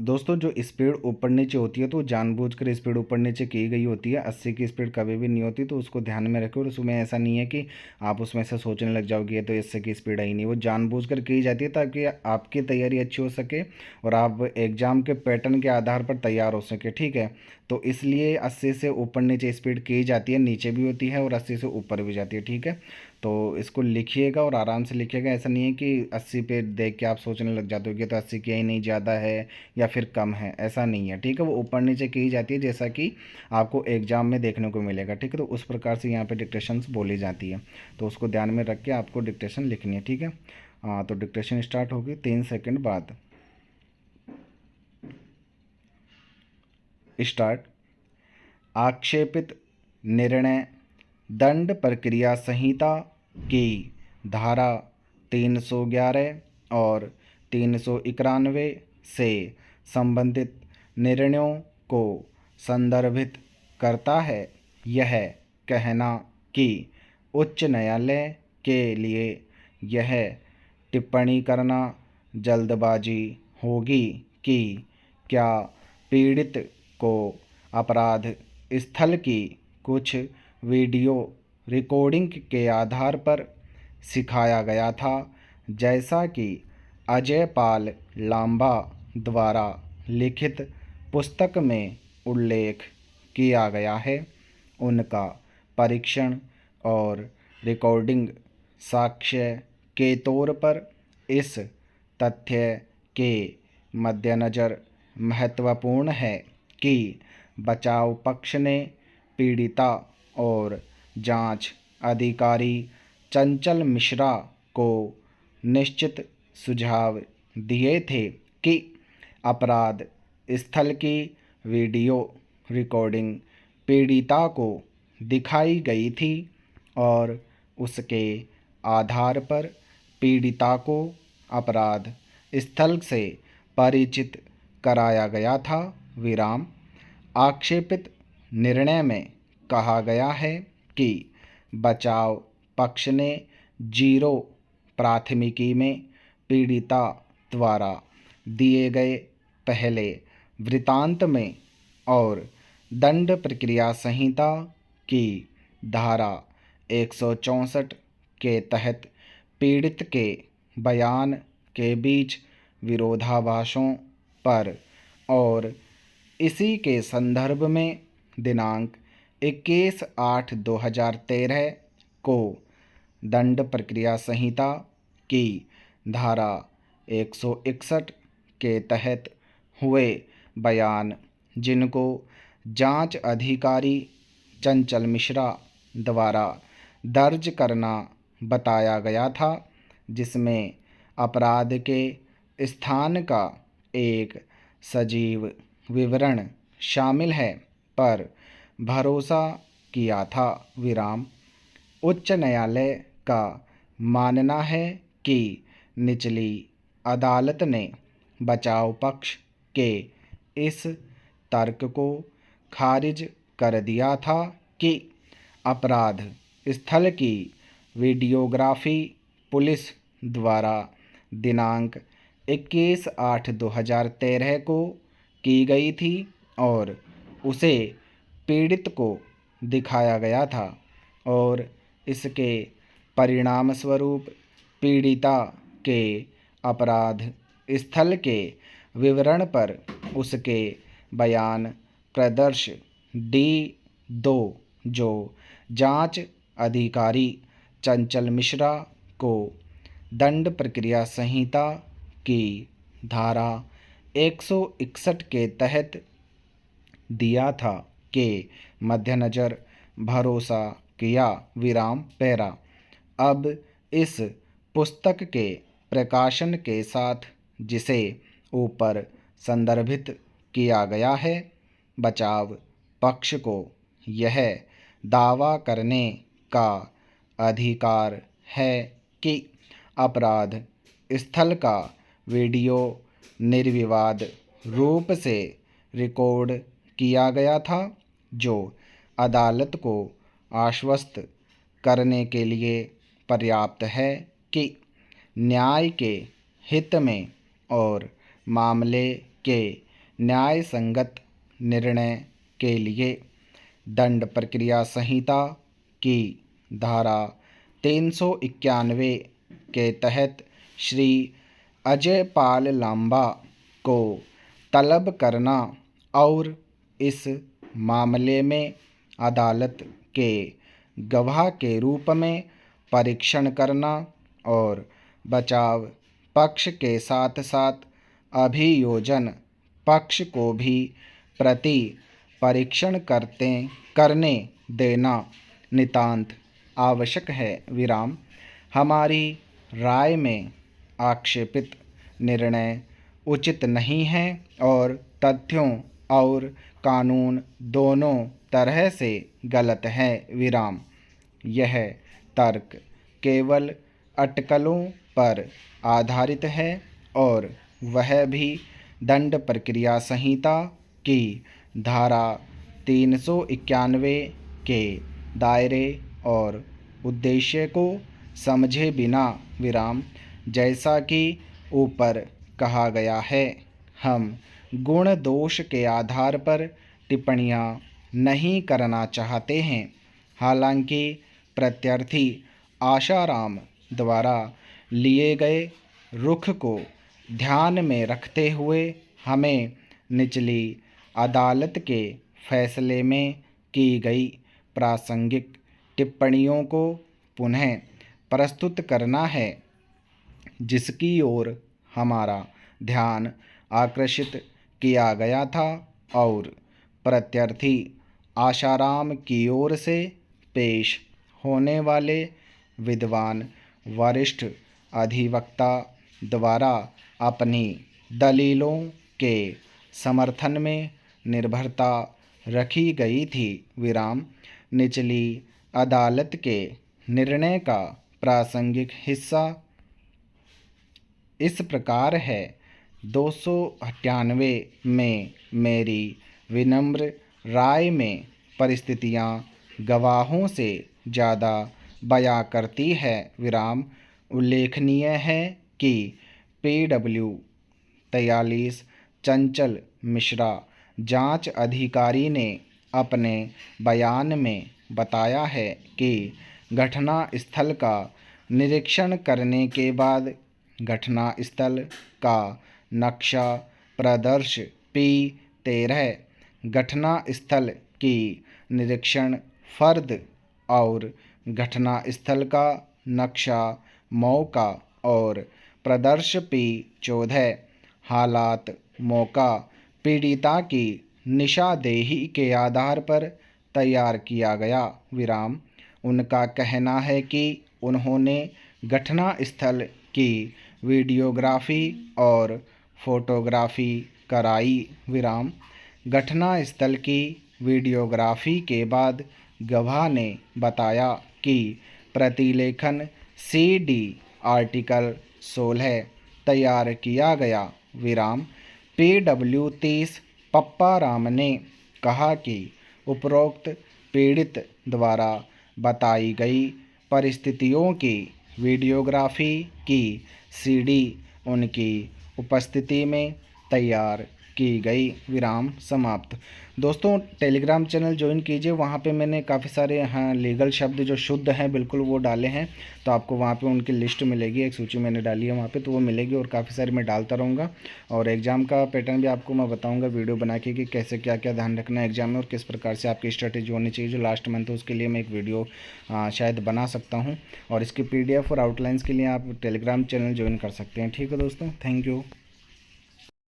दोस्तों जो स्पीड ऊपर नीचे होती है तो जानबूझकर स्पीड ऊपर नीचे की गई होती है। 80 की स्पीड कभी भी नहीं होती, तो उसको ध्यान में रखो। और उसमें ऐसा नहीं है कि आप उसमें से सोचने लग जाओगे ये तो 80 की स्पीड आई नहीं, वो जानबूझकर की जाती है ताकि आपकी तैयारी अच्छी हो सके और आप एग्ज़ाम के पैटर्न के आधार पर तैयार हो सके। ठीक है, तो इसलिए 80 से ऊपर नीचे स्पीड की जाती है, नीचे भी होती है और 80 से ऊपर भी जाती है। ठीक है, तो इसको लिखिएगा और आराम से लिखिएगा। ऐसा नहीं है कि 80 पे देख के आप सोचने लग जाते हो कि तो 80 की ही नहीं, ज़्यादा है या फिर कम है, ऐसा नहीं है। ठीक है, वो ऊपर नीचे की जाती है जैसा कि आपको एग्ज़ाम में देखने को मिलेगा। ठीक है, तो उस प्रकार से यहाँ पे डिक्टेशंस बोली जाती है, तो उसको ध्यान में रख के आपको डिक्टेशन लिखनी है। ठीक है, हाँ, तो डिक्टेशन स्टार्ट होगी 3 सेकंड बाद। स्टार्ट। आक्षेपित निर्णय दंड प्रक्रिया संहिता की धारा 311 और 391 से संबंधित निर्णयों को संदर्भित करता है। यह कहना कि उच्च न्यायालय के लिए यह टिप्पणी करना जल्दबाजी होगी कि क्या पीड़ित को अपराध स्थल की कुछ वीडियो रिकॉर्डिंग के आधार पर सिखाया गया था, जैसा कि अजय पाल लांबा द्वारा लिखित पुस्तक में उल्लेख किया गया है। उनका परीक्षण और रिकॉर्डिंग साक्ष्य के तौर पर इस तथ्य के मद्देनज़र महत्वपूर्ण है कि बचाव पक्ष ने पीड़िता और जांच अधिकारी चंचल मिश्रा को निश्चित सुझाव दिए थे कि अपराध स्थल की वीडियो रिकॉर्डिंग पीड़िता को दिखाई गई थी और उसके आधार पर पीड़िता को अपराध स्थल से परिचित कराया गया था। विराम। आक्षेपित निर्णय में कहा गया है कि बचाव पक्ष ने 0 प्राथमिकी में पीड़िता द्वारा दिए गए पहले वृतांत में और दंड प्रक्रिया संहिता की धारा 164 के तहत पीड़ित के बयान के बीच विरोधाभासों पर और इसी के संदर्भ में दिनांक 21/8/2013 को दंड प्रक्रिया संहिता की धारा 161 के तहत हुए बयान, जिनको जांच अधिकारी चंचल मिश्रा द्वारा दर्ज करना बताया गया था, जिसमें अपराध के स्थान का एक सजीव विवरण शामिल है, पर भरोसा किया था। विराम। उच्च न्यायालय का मानना है कि निचली अदालत ने बचाव पक्ष के इस तर्क को खारिज कर दिया था कि अपराध स्थल की वीडियोग्राफी पुलिस द्वारा दिनांक 21/8/2013 को की गई थी और उसे पीड़ित को दिखाया गया था और इसके परिणामस्वरूप पीड़िता के अपराध स्थल के विवरण पर उसके बयान प्रदर्श D2 जो जांच अधिकारी चंचल मिश्रा को दंड प्रक्रिया संहिता की धारा 161 के तहत दिया था, के मद्देनज़र भरोसा किया। विराम। पैरा। अब इस पुस्तक के प्रकाशन के साथ, जिसे ऊपर संदर्भित किया गया है, बचाव पक्ष को यह दावा करने का अधिकार है कि अपराध स्थल का वीडियो निर्विवाद रूप से रिकॉर्ड किया गया था, जो अदालत को आश्वस्त करने के लिए पर्याप्त है कि न्याय के हित में और मामले के न्याय संगत निर्णय के लिए दंड प्रक्रिया संहिता की धारा 391 के तहत श्री अजय पाल लांबा को तलब करना और इस मामले में अदालत के गवाह के रूप में परीक्षण करना और बचाव पक्ष के साथ साथ अभियोजन पक्ष को भी प्रति परीक्षण करने देना नितांत आवश्यक है। विराम। हमारी राय में आक्षेपित निर्णय उचित नहीं है और तथ्यों और कानून दोनों तरह से गलत है। विराम। यह तर्क केवल अटकलों पर आधारित है और वह भी दंड प्रक्रिया संहिता की धारा 391 के दायरे और उद्देश्य को समझे बिना। विराम। जैसा कि ऊपर कहा गया है, हम गुण दोष के आधार पर टिप्पणियां नहीं करना चाहते हैं। हालांकि प्रत्यार्थी आशाराम द्वारा लिए गए रुख को ध्यान में रखते हुए हमें निचली अदालत के फैसले में की गई प्रासंगिक टिप्पणियों को पुनः प्रस्तुत करना है, जिसकी ओर हमारा ध्यान आकर्षित किया गया था और प्रत्यार्थी आशाराम की ओर से पेश होने वाले विद्वान वरिष्ठ अधिवक्ता द्वारा अपनी दलीलों के समर्थन में निर्भरता रखी गई थी। विराम। निचली अदालत के निर्णय का प्रासंगिक हिस्सा इस प्रकार है। 298 में मेरी विनम्र राय में परिस्थितियां गवाहों से ज़्यादा बयां करती है। विराम। उल्लेखनीय है कि PW 43 चंचल मिश्रा जांच अधिकारी ने अपने बयान में बताया है कि घटना स्थल का निरीक्षण करने के बाद घटना स्थल का नक्शा प्रदर्श P13 घटना स्थल की निरीक्षण फर्द और घटना स्थल का नक्शा मौका और प्रदर्श P14 हालात मौका पीड़िता की निशानदेही के आधार पर तैयार किया गया। विराम। उनका कहना है कि उन्होंने घटना स्थल की वीडियोग्राफी और फोटोग्राफी कराई। विराम। घटना स्थल की वीडियोग्राफी के बाद गवाह ने बताया कि प्रतिलेखन CD आर्टिकल 16 तैयार किया गया। विराम। PW 30 पप्पा राम ने कहा कि उपरोक्त पीड़ित द्वारा बताई गई परिस्थितियों की वीडियोग्राफी की CD उनकी उपस्थिति में तैयार की गई। विराम समाप्त। दोस्तों, टेलीग्राम चैनल ज्वाइन कीजिए। वहाँ पे मैंने काफ़ी सारे लीगल शब्द जो शुद्ध हैं बिल्कुल वो डाले हैं, तो आपको वहाँ पे उनकी लिस्ट मिलेगी। एक सूची मैंने डाली है वहाँ पे, तो वो मिलेगी और काफ़ी सारी मैं डालता रहूँगा। और एग्ज़ाम का पैटर्न भी आपको मैं बताऊँगा वीडियो बना के कि कैसे क्या क्या ध्यान रखना है एग्ज़ाम में और किस प्रकार से आपकी स्ट्रेटेजी होनी चाहिए। जो लास्ट मंथ है उसके लिए मैं एक वीडियो शायद बना सकता हूँ, और इसकी PDF और आउटलाइंस के लिए आप टेलीग्राम चैनल ज्वाइन कर सकते हैं। ठीक है दोस्तों, थैंक यू।